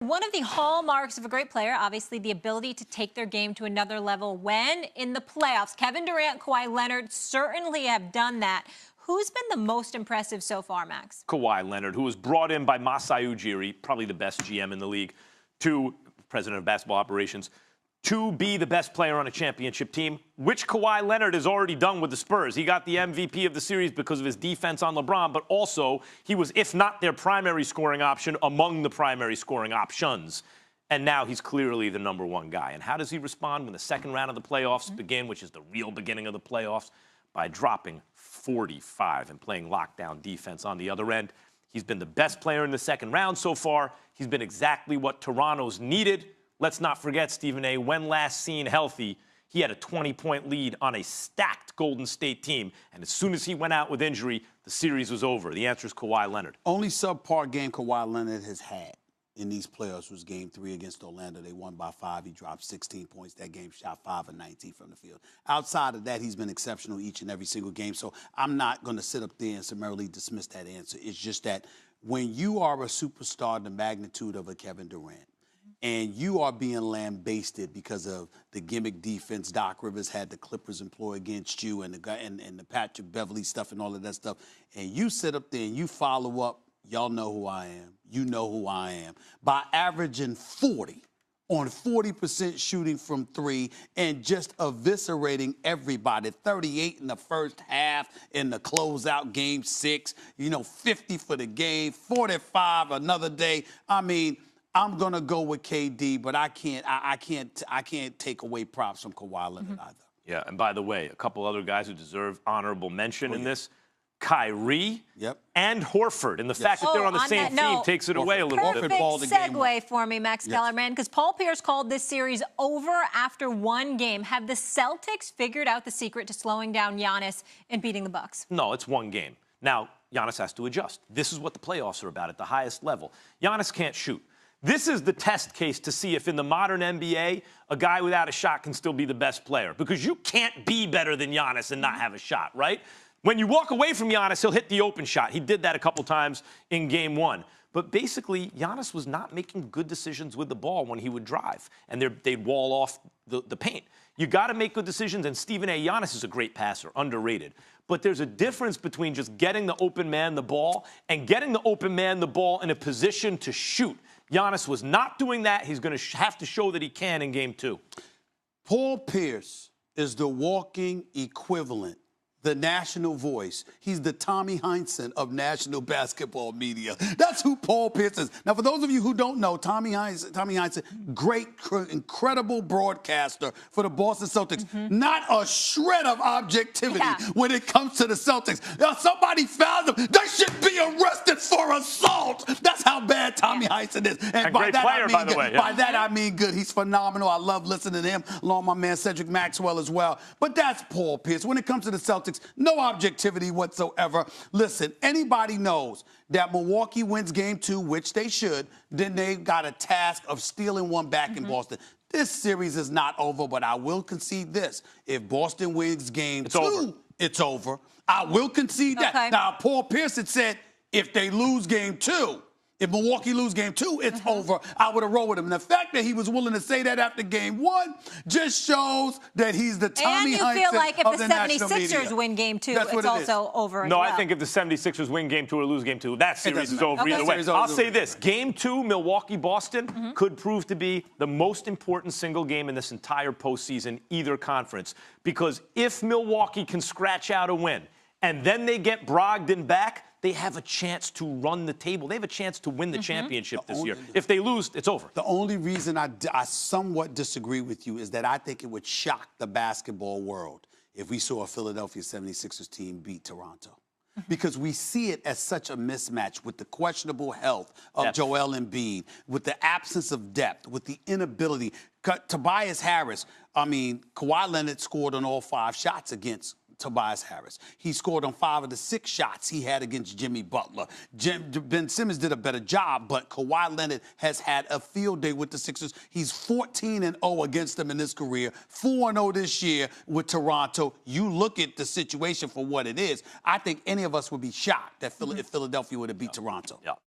One of the hallmarks of a great player, obviously, the ability to take their game to another level when in the playoffs. Kevin Durant, Kawhi Leonard certainly have done that. Who's been the most impressive so far, Max? Kawhi Leonard, who was brought in by Masai Ujiri, probably the best GM in the league, to president of basketball operations, to be the best player on a championship team, which Kawhi Leonard has already done with the Spurs. He got the MVP of the series because of his defense on LeBron, but also he was, if not their primary scoring option, among the primary scoring options. And now he's clearly the number one guy. And how does he respond when the second round of the playoffs begin, which is the real beginning of the playoffs? By dropping 45 and playing lockdown defense on the other end. He's been the best player in the second round so far. He's been exactly what Toronto's needed. Let's not forget, Stephen A., when last seen healthy, he had a 20-point lead on a stacked Golden State team. And as soon as he went out with injury, the series was over. The answer is Kawhi Leonard. Only subpar game Kawhi Leonard has had in these playoffs was Game 3 against Orlando. They won by 5. He dropped 16 points. That game shot 5 of 19 from the field. Outside of that, he's been exceptional each and every single game. So I'm not going to sit up there and summarily dismiss that answer. It's just that when you are a superstar the magnitude of a Kevin Durant, and you are being lambasted because of the gimmick defense Doc Rivers had the Clippers employ against you and the Patrick Beverley stuff and all of that stuff, and you sit up there and you follow up, y'all know who I am, you know who I am, by averaging 40 on 40% shooting from 3 and just eviscerating everybody. 38 in the first half in the closeout Game 6, 50 for the game, 45 another day. I mean, I'm gonna go with KD, but I can't take away props from Kawhi Leonard either. Yeah, and by the way, a couple other guys who deserve honorable mention in this: Kyrie and Horford. And the fact that they're on the same team takes it away a little bit. Perfect segue for me, Max Kellerman, because Paul Pierce called this series over after one game. Have the Celtics figured out the secret to slowing down Giannis and beating the Bucks? No, it's one game. Now, Giannis has to adjust. This is what the playoffs are about at the highest level. Giannis can't shoot. This is the test case to see if in the modern NBA, a guy without a shot can still be the best player. Because you can't be better than Giannis and not have a shot, right? When you walk away from Giannis, he'll hit the open shot. He did that a couple times in Game 1. But basically, Giannis was not making good decisions with the ball when he would drive. And they'd wall off the paint. You got to make good decisions. And Stephen A., Giannis is a great passer, underrated. But there's a difference between just getting the open man the ball and getting the open man the ball in a position to shoot. Giannis was not doing that. He's going to have to show that he can in Game 2. Paul Pierce is the walking equivalent, the national voice. He's the Tommy Heinsohn of national basketball media. That's who Paul Pierce is. Now, for those of you who don't know, Tommy Heinsohn, great, incredible broadcaster for the Boston Celtics. Not a shred of objectivity when it comes to the Celtics. Now, somebody found them. They should be arrested for assault. That's how bad Tommy Heinsohn is. And by that, I mean by the way. By that, I mean good. He's phenomenal. I love listening to him, along with my man Cedric Maxwell as well. But that's Paul Pierce. When it comes to the Celtics, no objectivity whatsoever. Listen, anybody knows that Milwaukee wins Game 2, which they should, then they've got a task of stealing one back in Boston. This series is not over, but I will concede this. If Boston wins Game 2, it's over. I will concede that. Now, Paul Pierce had said if they lose Game 2, if Milwaukee lose Game 2, it's over. I would have rolled with him. And the fact that he was willing to say that after Game 1 just shows that he's the Tommy Heinsohn of the national media. And you feel like if the 76ers win Game 2, it's also over as well. No, I think if the 76ers win Game 2 or lose Game 2, that series is over either way. I'll say this. Game 2, Milwaukee-Boston, could prove to be the most important single game in this entire postseason, either conference. Because if Milwaukee can scratch out a win and then they get Brogdon back, they have a chance to run the table. They have a chance to win the championship this year. If they lose, it's over. The only reason I somewhat disagree with you is that I think it would shock the basketball world if we saw a Philadelphia 76ers team beat Toronto. Because we see it as such a mismatch with the questionable health of Joel Embiid, with the absence of depth, with the inability. Tobias Harris, Kawhi Leonard scored on all 5 shots against Tobias Harris. He scored on 5 of the 6 shots he had against Jimmy Butler. Ben Simmons did a better job, but Kawhi Leonard has had a field day with the Sixers. He's 14-0 against them in his career, 4-0 this year with Toronto. You look at the situation for what it is. I think any of us would be shocked that if Philadelphia would have beat Toronto.